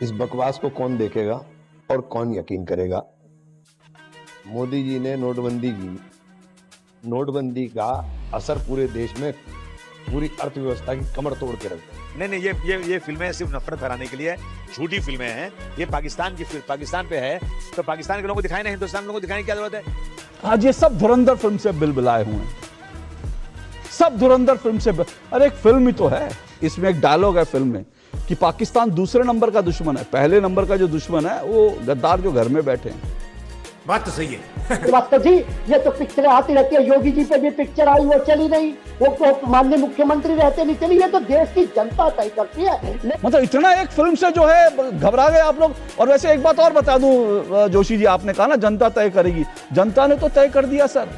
इस बकवास को कौन देखेगा और कौन यकीन करेगा। मोदी जी ने नोटबंदी की। नोटबंदी का असर पूरे देश में पूरी अर्थव्यवस्था की कमर तोड़ के रख दिया। नहीं, ये फिल्में सिर्फ नफरत फैलाने के लिए झूठी फिल्में हैं। ये पाकिस्तान की फिल्म, पाकिस्तान पे है तो पाकिस्तान के लोगों को दिखाई नहीं, हिंदुस्तान के लोगों को दिखाने की क्या जरूरत है। आज ये सब धुरंधर फिल्म से बिलबिलाए हुए हैं, सब धुरंधर फिल्म से अरे एक फिल्म ही तो है, इसमें एक डायलॉग है फिल्म में कि पाकिस्तान दूसरे नंबर का दुश्मन है, पहले नंबर का जो दुश्मन है वो गद्दार जो घर में बैठे हैं। बात तो सही है। श्रीवास्तव जी, ये तो पिक्चरें आती रहती है। योगी जी पे भी पिक्चर आई, वो चली नहीं। वो माननीय मुख्यमंत्री रहते नहीं चली। ये तो देश की जनता तय करती है। मतलब इतना एक फिल्म से जो है घबरा गए आप लोग। और वैसे एक बात और बता दूं जोशी जी, आपने कहा ना जनता तय करेगी, जनता ने तो तय कर दिया सर।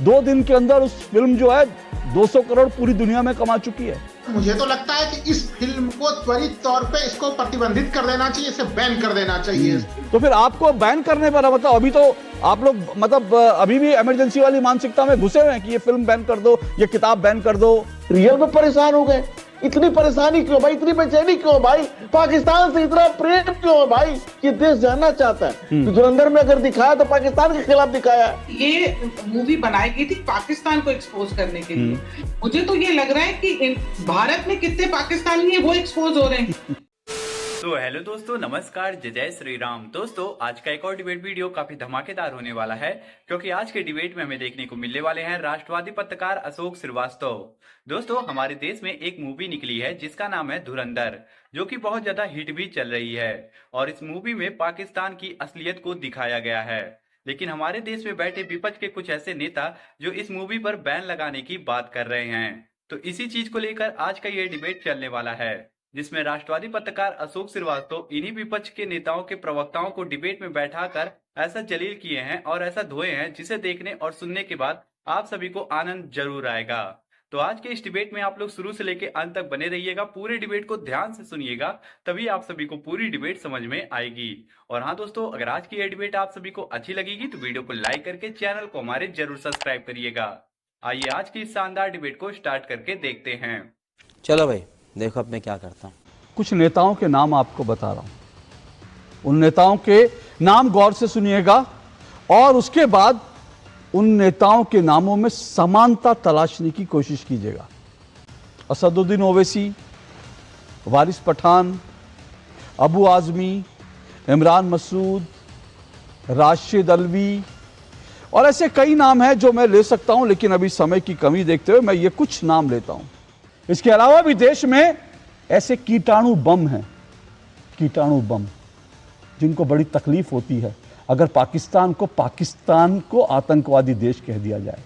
2 दिन के अंदर उस फिल्म जो है 200 करोड़ पूरी दुनिया में कमा चुकी है। मुझे तो लगता है कि इस फिल्म को त्वरित तौर पे इसको प्रतिबंधित कर देना चाहिए, इसे बैन कर देना चाहिए। तो फिर आपको बैन करने पर मतलब अभी तो आप लोग मतलब अभी भी इमरजेंसी वाली मानसिकता में घुसे हुए हैं कि ये फिल्म बैन कर दो, ये किताब बैन कर दो। रियल में परेशान हो गए। इतनी परेशानी क्यों भाई, इतनी बेचैनी क्यों भाई, पाकिस्तान से इतना प्रेम क्यों है भाई। ये देश जानना चाहता है। तो धुरंधर में अगर दिखाया तो पाकिस्तान के खिलाफ दिखाया। ये मूवी बनाई गई थी पाकिस्तान को एक्सपोज करने के लिए। मुझे तो ये लग रहा है कि भारत में कितने पाकिस्तानी है वो एक्सपोज हो रहे हैं। तो हेलो दोस्तों, नमस्कार, जय जय श्री राम। दोस्तों आज का एक और डिबेट वीडियो काफी धमाकेदार होने वाला है, क्योंकि आज के डिबेट में हमें देखने को मिलने वाले हैं राष्ट्रवादी पत्रकार अशोक श्रीवास्तव। दोस्तों हमारे देश में एक मूवी निकली है जिसका नाम है धुरंधर, जो कि बहुत ज्यादा हिट भी चल रही है और इस मूवी में पाकिस्तान की असलियत को दिखाया गया है। लेकिन हमारे देश में बैठे विपक्ष के कुछ ऐसे नेता जो इस मूवी पर बैन लगाने की बात कर रहे हैं, तो इसी चीज को लेकर आज का ये डिबेट चलने वाला है, जिसमें राष्ट्रवादी पत्रकार अशोक श्रीवास्तव इन्हीं विपक्ष के नेताओं के प्रवक्ताओं को डिबेट में बैठाकर ऐसा जलील किए हैं और ऐसा धोए हैं जिसे देखने और सुनने के बाद आप सभी को आनंद जरूर आएगा। तो आज के इस डिबेट में आप लोग शुरू से लेकर अंत तक बने रहिएगा, पूरे डिबेट को ध्यान से सुनिएगा, तभी आप सभी को पूरी डिबेट समझ में आएगी। और हाँ दोस्तों, अगर आज की यह डिबेट आप सभी को अच्छी लगेगी तो वीडियो को लाइक करके चैनल को हमारे जरूर सब्सक्राइब करिएगा। आइए आज की इस शानदार डिबेट को स्टार्ट करके देखते हैं। चलो भाई देखो अब मैं क्या करता हूँ। कुछ नेताओं के नाम आपको बता रहा हूं, उन नेताओं के नाम गौर से सुनिएगा और उसके बाद उन नेताओं के नामों में समानता तलाशने की कोशिश कीजिएगा। असदुद्दीन ओवैसी, वारिस पठान, अबू आजमी, इमरान मसूद, राशिद अलवी और ऐसे कई नाम हैं जो मैं ले सकता हूं, लेकिन अभी समय की कमी देखते हुए मैं ये कुछ नाम लेता हूं। इसके अलावा भी देश में ऐसे कीटाणु बम हैं, कीटाणु बम जिनको बड़ी तकलीफ होती है अगर पाकिस्तान को आतंकवादी देश कह दिया जाए।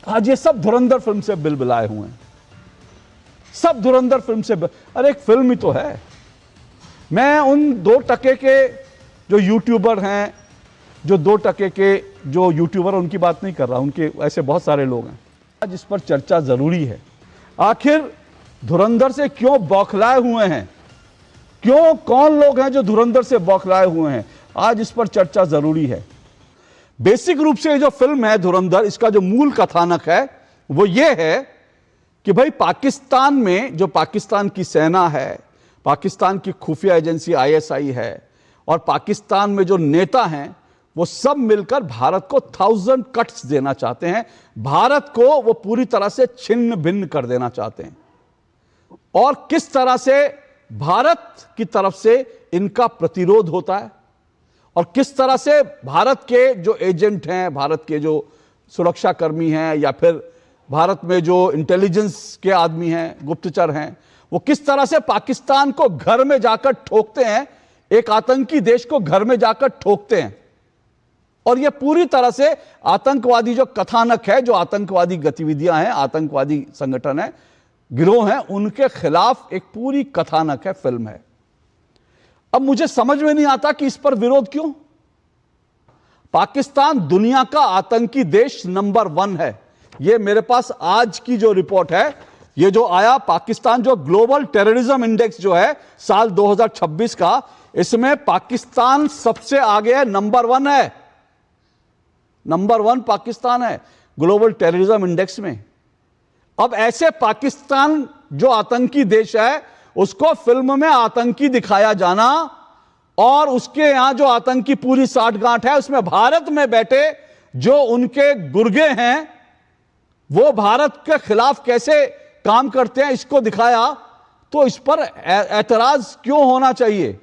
आज ये सब धुरंधर फिल्म से बिलबिलाए हुए हैं, सब धुरंधर फिल्म से अरे एक फिल्म ही तो है। मैं उन 2% के जो यूट्यूबर हैं, जो 2% के जो यूट्यूबर उनकी बात नहीं कर रहा, उनके ऐसे बहुत सारे लोग हैं। आज इस पर चर्चा जरूरी है। आखिर धुरंधर से क्यों बौखलाए हुए हैं, क्यों, कौन लोग हैं जो धुरंधर से बौखलाए हुए हैं, आज इस पर चर्चा जरूरी है। बेसिक रूप से जो फिल्म है धुरंधर, इसका जो मूल कथानक है वो ये है कि भाई पाकिस्तान में जो पाकिस्तान की सेना है, पाकिस्तान की खुफिया एजेंसी ISI है और पाकिस्तान में जो नेता हैं वो सब मिलकर भारत को 1000 कट्स देना चाहते हैं। भारत को वो पूरी तरह से छिन्न भिन्न कर देना चाहते हैं और किस तरह से भारत की तरफ से इनका प्रतिरोध होता है और किस तरह से भारत के जो एजेंट हैं, भारत के जो सुरक्षा कर्मी हैं या फिर भारत में जो इंटेलिजेंस के आदमी हैं, गुप्तचर हैं, वो किस तरह से पाकिस्तान को घर में जाकर ठोकते हैं, एक आतंकी देश को घर में जाकर ठोकते हैं। और यह पूरी तरह से आतंकवादी जो कथानक है, जो आतंकवादी गतिविधियां हैं, आतंकवादी संगठन है, गिरोह हैं, उनके खिलाफ एक पूरी कथानक है, फिल्म है। अब मुझे समझ में नहीं आता कि इस पर विरोध क्यों। पाकिस्तान दुनिया का आतंकी देश नंबर 1 है। यह मेरे पास आज की जो रिपोर्ट है, ये जो आया पाकिस्तान जो ग्लोबल टेररिज्म इंडेक्स जो है साल 2026 का, इसमें पाकिस्तान सबसे आगे है, नंबर 1 है, नंबर 1 पाकिस्तान है ग्लोबल टेररिज्म इंडेक्स में। अब ऐसे पाकिस्तान जो आतंकी देश है उसको फिल्म में आतंकी दिखाया जाना और उसके यहां जो आतंकी पूरी साठगांठ है उसमें भारत में बैठे जो उनके गुर्गे हैं वो भारत के खिलाफ कैसे काम करते हैं इसको दिखाया, तो इस पर ऐतराज क्यों होना चाहिए?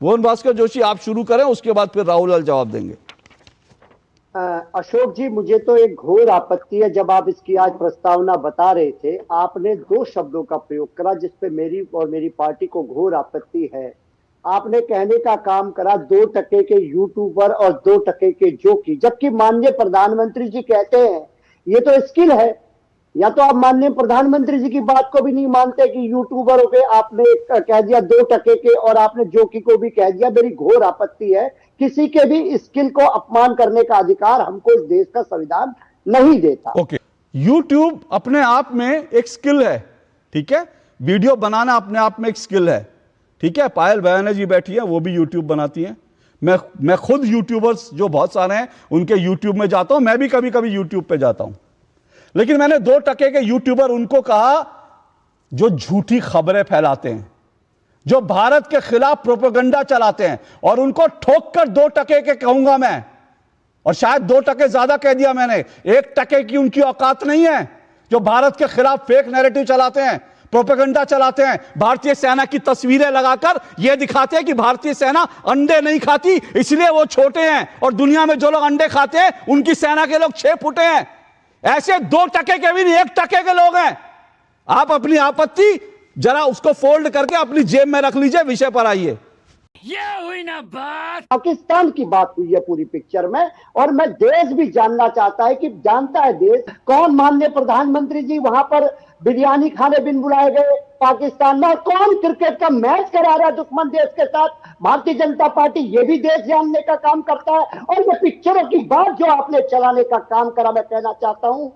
मोहन भास्कर जोशी आप शुरू करें, उसके बाद फिर राहुल लाल जवाब देंगे। अशोक जी, मुझे तो एक घोर आपत्ति है। जब आप इसकी आज प्रस्तावना बता रहे थे, आपने दो शब्दों का प्रयोग करा जिसपे मेरी और मेरी पार्टी को घोर आपत्ति है। आपने कहने का काम करा 2% के यूट्यूबर और 2% के जोकी, जबकि माननीय प्रधानमंत्री जी कहते हैं ये तो स्किल है। या तो आप माननीय प्रधानमंत्री जी की बात को भी नहीं मानते कि यूट्यूबरों के आपने कह दिया 2% के और आपने जोकी को भी कह दिया। मेरी घोर आपत्ति है। किसी के भी स्किल को अपमान करने का अधिकार हमको इस देश का संविधान नहीं देता। ओके, यूट्यूब अपने आप में एक स्किल है, ठीक है, वीडियो बनाना अपने आप में एक स्किल है, ठीक है। पायल बयाना जी बैठी है, वो भी यूट्यूब बनाती हैं। मैं खुद यूट्यूबर्स जो बहुत सारे हैं उनके यूट्यूब में जाता हूं, मैं भी कभी कभी यूट्यूब पे जाता हूं। लेकिन मैंने 2% के यूट्यूबर उनको कहा जो झूठी खबरें फैलाते हैं, जो भारत के खिलाफ प्रोपेगेंडा चलाते हैं, और उनको ठोक कर 2% के कहूंगा मैं, और शायद 2% ज्यादा कह दिया मैंने। 1% की उनकी औकात नहीं है जो भारत के खिलाफ फेक नैरेटिव चलाते हैं, प्रोपेगेंडा चलाते हैं। भारतीय सेना की तस्वीरें लगाकर यह दिखाते हैं कि भारतीय सेना अंडे नहीं खाती इसलिए वो छोटे हैं, और दुनिया में जो लोग अंडे खाते हैं उनकी सेना के लोग 6 फुटे हैं। ऐसे 2% के भी नहीं, 1% के लोग हैं। आप अपनी आपत्ति जरा उसको फोल्ड करके अपनी जेब में रख लीजिए, विषय पर आइए। ये हुई ना बात। पाकिस्तान की बात हुई है पूरी पिक्चर में, और मैं देश भी जानना चाहता है कि जानता है देश कौन माननीय प्रधानमंत्री जी वहां पर बिरयानी खाने बिन बुलाए गए पाकिस्तान में, और कौन क्रिकेट का मैच करा रहा है दुश्मन देश के साथ। भारतीय जनता पार्टी ये भी देश जानने का काम करता है। और ये पिक्चरों की बात जो आपने चलाने का काम करा, मैं कहना चाहता हूं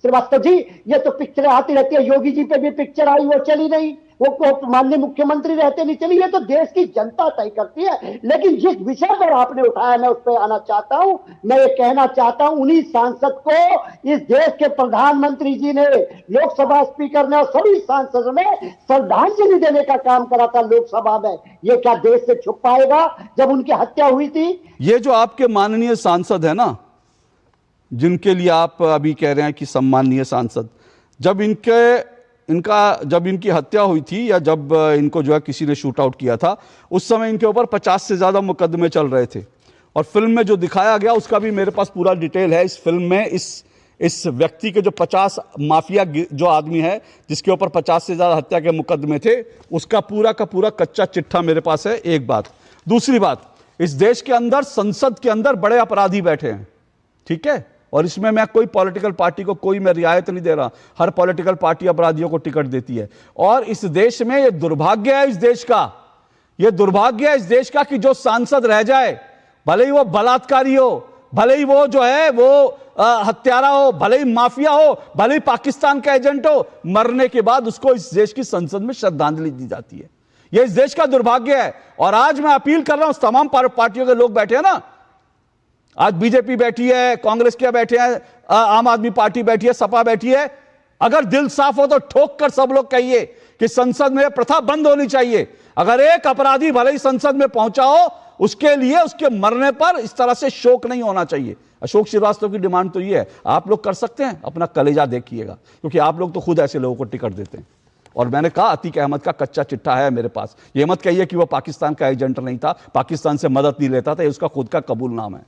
श्रीवास्तव जी, ये तो पिक्चरें आती रहती है। योगी जी पे भी पिक्चर आई, वो चली नहीं, वो माननीय मुख्यमंत्री रहते नहीं चली। ये तो देश की जनता तय करती है। लेकिन जिस विषय पर आपने उठाया मैं उस पर आना चाहता हूं। मैं ये कहना चाहता हूं उन्हीं सांसद को इस देश के प्रधानमंत्री जी ने, लोकसभा स्पीकर ने और सभी सांसदों ने श्रद्धांजलि देने का काम करा था लोकसभा में। ये क्या देश से छुप पाएगा जब उनकी हत्या हुई थी? ये जो आपके माननीय सांसद है ना, जिनके लिए आप अभी कह रहे हैं कि सम्माननीय सांसद, जब इनकी हत्या हुई थी या जब इनको जो है किसी ने शूट आउट किया था, उस समय इनके ऊपर 50 से ज्यादा मुकदमे चल रहे थे। और फिल्म में जो दिखाया गया उसका भी मेरे पास पूरा डिटेल है। इस फिल्म में इस व्यक्ति के जो 50 माफिया जो आदमी है जिसके ऊपर 50 से ज्यादा हत्या के मुकदमे थे, उसका पूरा का पूरा कच्चा चिट्ठा मेरे पास है। एक बात। दूसरी बात, इस देश के अंदर संसद के अंदर बड़े अपराधी बैठे हैं, ठीक है, और इसमें मैं कोई पॉलिटिकल पार्टी को कोई मैं रियायत नहीं दे रहा। हर पॉलिटिकल पार्टी अपराधियों को टिकट देती है। और इस देश में यह दुर्भाग्य है, इस देश का देश का कि जो सांसद रह जाए, भले ही वो बलात्कारी हो, भले ही वो जो है वो हत्यारा हो, भले ही माफिया हो, भले ही पाकिस्तान का एजेंट हो, मरने के बाद उसको इस देश की संसद में श्रद्धांजलि दी जाती है। यह इस देश का दुर्भाग्य है। और आज मैं अपील कर रहा हूं, तमाम पार्टियों के लोग बैठे हैं ना, आज बीजेपी बैठी है, कांग्रेस के बैठे हैं, आम आदमी पार्टी बैठी है, सपा बैठी है। अगर दिल साफ हो तो ठोक कर सब लोग कहिए कि संसद में प्रथा बंद होनी चाहिए। अगर एक अपराधी भले ही संसद में पहुंचा हो, उसके लिए उसके मरने पर इस तरह से शोक नहीं होना चाहिए। अशोक श्रीवास्तव की डिमांड तो ये है, आप लोग कर सकते हैं, अपना कलेजा देखिएगा, क्योंकि आप लोग तो खुद ऐसे लोगों को टिकट देते हैं। और मैंने कहा अतीक अहमद का कच्चा चिट्ठा है मेरे पास। ये मत कहिए कि वो पाकिस्तान का एजेंट नहीं था, पाकिस्तान से मदद नहीं लेता था, ये उसका खुद का कबूलनामा है।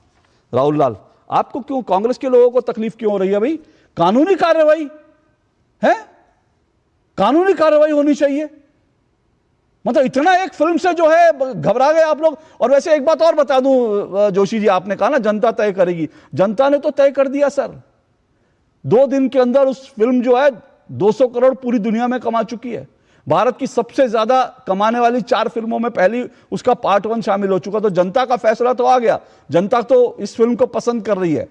राहुल लाल, आपको क्यों, कांग्रेस के लोगों को तकलीफ क्यों हो रही है भाई? कानूनी कार्रवाई है, कानूनी कार्रवाई होनी चाहिए। मतलब इतना एक फिल्म से जो है घबरा गए आप लोग। और वैसे एक बात और बता दूं जोशी जी, आपने कहा ना जनता तय करेगी, जनता ने तो तय कर दिया सर। 2 दिन के अंदर उस फिल्म जो है 200 करोड़ पूरी दुनिया में कमा चुकी है। भारत की सबसे ज्यादा कमाने वाली 4 फिल्मों में पहली उसका पार्ट 1 शामिल हो चुका। तो जनता का फैसला तो आ गया, जनता तो इस फिल्म को पसंद कर रही है।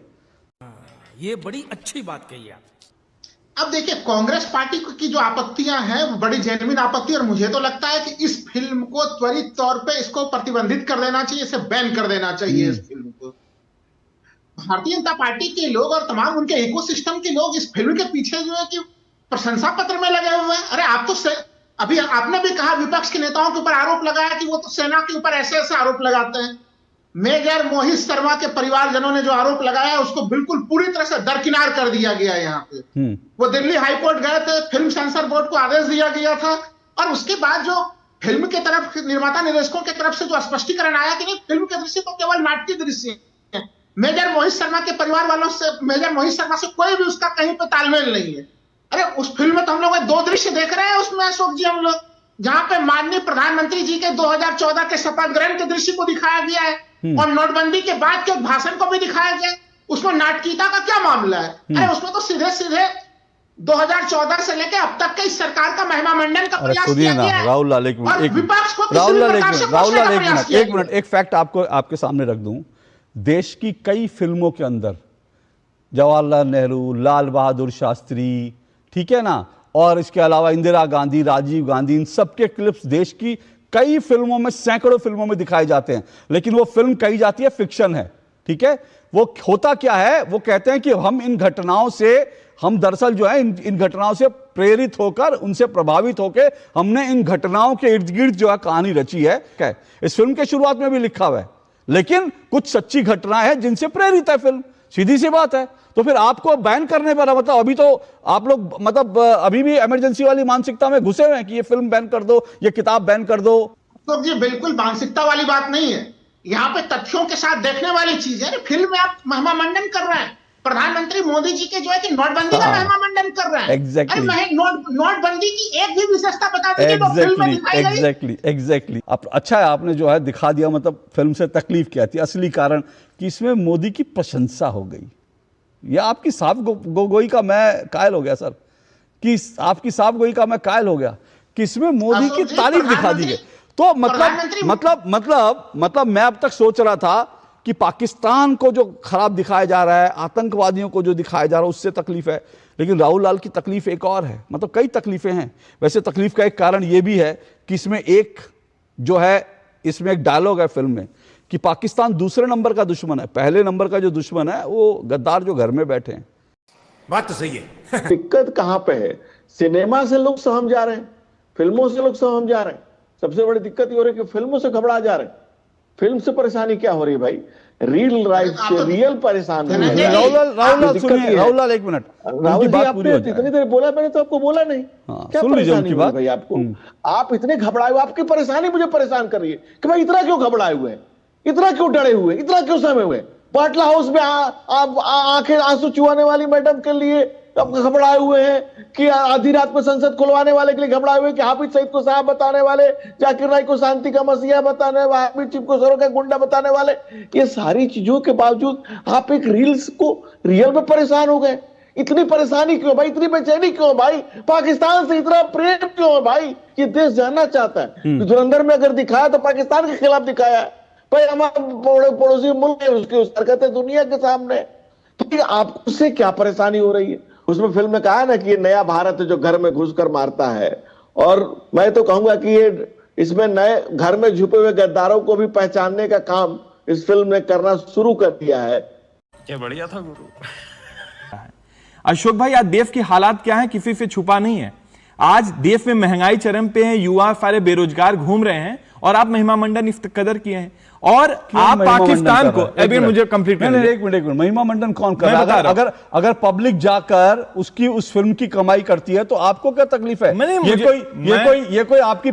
ये बड़ी अच्छी बात कही आप। अब देखिए, कांग्रेस पार्टी की जो आपत्तियां हैं वो बड़ी जेन्युइन आपत्ति, और मुझे तो लगता है कि इस फिल्म को त्वरित तौर पे इसको प्रतिबंधित कर देना चाहिए, इसे बैन कर देना चाहिए इस फिल्म को। भारतीय जनता पार्टी के लोग और तमाम उनके इकोसिस्टम के लोग इस फिल्म के पीछे जो है कि प्रशंसा पत्र में लगे हुए हैं। अरे आप तो अभी आपने भी कहा विपक्ष के नेताओं के ऊपर आरोप लगाया कि वो तो सेना के ऊपर ऐसे ऐसे आरोप लगाते हैं। मेजर मोहित शर्मा के परिवारजनों ने जो आरोप लगाया उसको बिल्कुल पूरी तरह से दरकिनार कर दिया गया। यहाँ पे वो दिल्ली हाईकोर्ट गए थे, फिल्म सेंसर बोर्ड को आदेश दिया गया था और उसके बाद जो फिल्म के तरफ निर्माता निर्देशकों की तरफ से जो स्पष्टीकरण आया कि नहीं, फिल्म के दृश्य तो केवल नाटकीय दृश्य है। मेजर मोहित शर्मा के परिवार वालों से, मेजर मोहित शर्मा से कोई भी उसका कहीं पे तालमेल नहीं है। अरे उस फिल्म में तो हम लोग 2 दृश्य देख रहे हैं उसमें अशोक जी, हम लोग जहां पे माननीय प्रधानमंत्री जी के 2014 के शपथ ग्रहण के दृश्य को दिखाया गया है और नोटबंदी के बाद के भाषण को भी दिखाया गया। उसमें नाटकीयता का क्या मामला है? अरे उसमें तो सीधे सीधे 2014 से लेकर अब तक के इस सरकार का महिमा मंडन का प्रयास किया गया है। राहुल लाल एक मिनट, एक मिनट, एक फैक्ट आपको आपके सामने रख दूं। देश की कई फिल्मों के अंदर जवाहरलाल नेहरू, लाल बहादुर शास्त्री, ठीक है ना, और इसके अलावा इंदिरा गांधी, राजीव गांधी, इन सबके क्लिप्स देश की कई फिल्मों में, सैकड़ों फिल्मों में दिखाए जाते हैं। लेकिन वो फिल्म कही जाती है फिक्शन है, ठीक है। वो होता क्या है, वो कहते हैं कि हम इन घटनाओं से, हम दरअसल जो है इन घटनाओं से प्रेरित होकर, उनसे प्रभावित होकर हमने इन घटनाओं के इर्द गिर्द जो है कहानी रची है। क्या इस फिल्म के शुरुआत में भी लिखा हुआ है, लेकिन कुछ सच्ची घटनाएं हैं जिनसे प्रेरित है फिल्म, सीधी सी बात है। तो फिर आपको बैन करने पर, मतलब अभी तो आप लोग मतलब अभी भी इमरजेंसी वाली मानसिकता में घुसे हुए हैं कि ये फिल्म बैन कर दो, ये किताब बैन कर दो। तो ये बिल्कुल मानसिकता वाली बात नहीं है, यहाँ पे तथ्यों के साथ देखने वाली चीज है। फिल्म में आप महिमा मंडन कर रहे हैं, प्रधानमंत्री मोदी जी के जो है कि नोटबंदी का महिमा मंडन कर रहे हैं। एग्जैक्टली, नोटबंदी की एक भी विशेषता बता दीजिए जो फिल्म में दिखाई गई। एग्जैक्टली। अच्छा है आपने जो है दिखा दिया, मतलब फिल्म से तकलीफ क्या थी, असली कारण कि इसमें मोदी की प्रशंसा हो गई। यह आपकी साफ गोई का मैं कायल हो गया सर, कि आपकी साफ गोई का मैं कायल हो गया कि इसमें मोदी की तारीफ दिखा दी गई। तो मतलब मैं अब तक सोच रहा था कि पाकिस्तान को जो खराब दिखाया जा रहा है, आतंकवादियों को जो दिखाया जा रहा है, उससे तकलीफ है। लेकिन राहुल लाल की तकलीफ एक और है, मतलब कई तकलीफें हैं। वैसे तकलीफ का एक कारण यह भी है कि इसमें एक जो है, इसमें एक डायलॉग है फिल्म में कि पाकिस्तान दूसरे नंबर का दुश्मन है, पहले नंबर का जो दुश्मन है वो गद्दार जो घर में बैठे हैं। बात तो सही है। दिक्कत कहां पे है? सिनेमा से लोग सहम जा रहे हैं, फिल्मों से लोग सहम जा रहे हैं। सबसे बड़ी दिक्कत ये हो रही है कि फिल्मों से घबरा जा रहे हैं। फिल्म से परेशानी क्या हो रही है भाई? रियल लाइफ से रियल परेशान है। राहुल लाल एक मिनट, राहुल जी आपने इतनी देर बोला, मैंने तो आपको बोला नहीं। क्या परेशानी हुई भाई आपको? आप इतने घबराए हुए, आपकी परेशानी मुझे परेशान कर रही है कि भाई इतना क्यों घबराए हुए हैं, इतना क्यों डरे हुए, इतना क्यों सहमे हुए? पाटला हाउस में आप आंखें आंसू चुहाने वाली मैडम के लिए आप घबराए हुए हैं कि आधी रात में संसद खुलवाने वाले के लिए घबराए हुए कि हाफिज सईद को साहब बताने वाले, जाकिर नाइक को शांति का मसीहा बताने वाले, हाफिज चिप को सरों का गुंडा बताने वाले। ये सारी चीजों के बावजूद आप एक रील्स को रियल में परेशान हो गए। इतनी परेशानी क्यों भाई, इतनी बेचैनी क्यों भाई? पाकिस्तान से इतना प्रेम क्यों है भाई? ये देश जानना चाहता है। धुरंधर में अगर दिखाया तो पाकिस्तान के खिलाफ दिखाया है भाई, हमारा पड़ोसी मुल्क है, उसकी उस हरकतें दुनिया के सामने। तो आपको उससे क्या परेशानी हो रही है? उसमें फिल्म में कहा ना कि ये नया भारत है जो घर में घुसकर मारता है। और मैं तो कहूंगा कि ये इसमें नए घर में छुपे हुए गद्दारों को भी पहचानने का काम इस फिल्म ने करना शुरू कर दिया है। क्या बढ़िया था गुरु। अशोक भाई, आज देश के हालात क्या है किसी से छुपा नहीं है। आज देश में महंगाई चरम पे है, युवा सारे बेरोजगार घूम रहे हैं और आप महिमा मंडन इस कदर किए हैं। और आप पाकिस्तान को, अभी मुझे कंप्लीट करना है। एक मिनट, महिमा मंडन कौन कर रहा है? अगर पब्लिक जाकर उसकी उस फिल्म की कमाई करती है तो आपको क्या तकलीफ है? ये कोई आपकी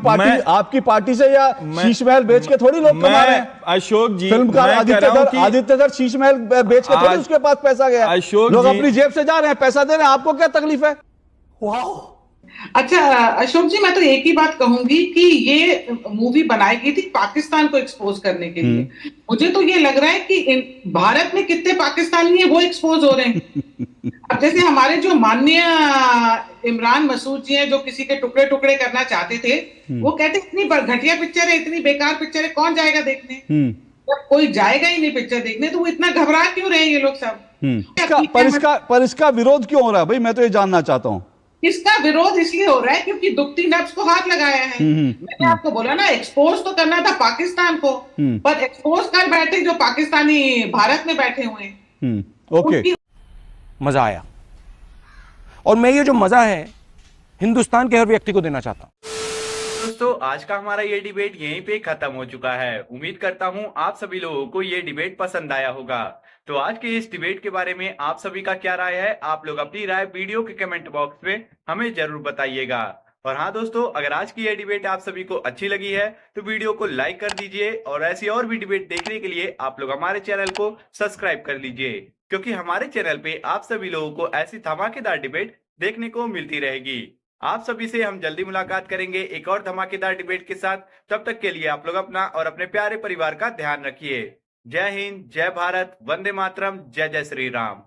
पार्टी से या शीश महल बेच के थोड़ी लोग कमा रहे हैं। अशोक जी, फिल्मकार आदित्यधर शीश महल बेच के थोड़ी उसके पास पैसा गया। लोग अपनी जेब से जा रहे हैं, पैसा दे रहे हैं, आपको क्या तकलीफ है? अच्छा अशोक जी, मैं तो एक ही बात कहूंगी कि ये मूवी बनाई गई थी पाकिस्तान को एक्सपोज करने के लिए। मुझे तो ये लग रहा है कि भारत में कितने पाकिस्तानी हैं वो एक्सपोज हो रहे हैं। अब जैसे हमारे जो माननीय इमरान मसूद जी हैं, जो किसी के टुकड़े टुकड़े करना चाहते थे, वो कहते इतनी घटिया पिक्चर है, इतनी बेकार पिक्चर है, कौन जाएगा देखने? जब कोई जाएगा ही नहीं पिक्चर देखने तो वो इतना घबरा क्यों रहे हैं ये लोग सब? पर इसका विरोध क्यों हो रहा है भाई? मैं तो ये जानना चाहता हूँ। इसका विरोध इसलिए हो रहा है क्योंकि दुखती नफ्स को हाथ लगाया है। मैंने आपको बोला ना, एक्सपोज तो करना था पाकिस्तान को, पर एक्सपोज कर बैठे जो पाकिस्तानी भारत में बैठे हुए हैं। ओके, मजा आया, और मैं ये जो मजा है हिंदुस्तान के हर व्यक्ति को देना चाहता हूं। दोस्तों, आज का हमारा ये डिबेट यहीं पे खत्म हो चुका है। उम्मीद करता हूँ आप सभी लोगों को ये डिबेट पसंद आया होगा। तो आज के इस डिबेट के बारे में आप सभी का क्या राय है, आप लोग अपनी राय वीडियो के कमेंट बॉक्स में हमें जरूर बताइएगा। और हाँ दोस्तों, अगर आज की ये डिबेट आप सभी को अच्छी लगी है तो वीडियो को लाइक कर दीजिए और ऐसी और भी डिबेट देखने के लिए आप लोग हमारे चैनल को सब्सक्राइब कर लीजिए, क्योंकि हमारे चैनल पे आप सभी लोगों को ऐसी धमाकेदार डिबेट देखने को मिलती रहेगी। आप सभी से हम जल्दी मुलाकात करेंगे एक और धमाकेदार डिबेट के साथ। तब तक के लिए आप लोग अपना और अपने प्यारे परिवार का ध्यान रखिए। जय हिंद, जय भारत, वंदे मातरम, जय जय श्री राम।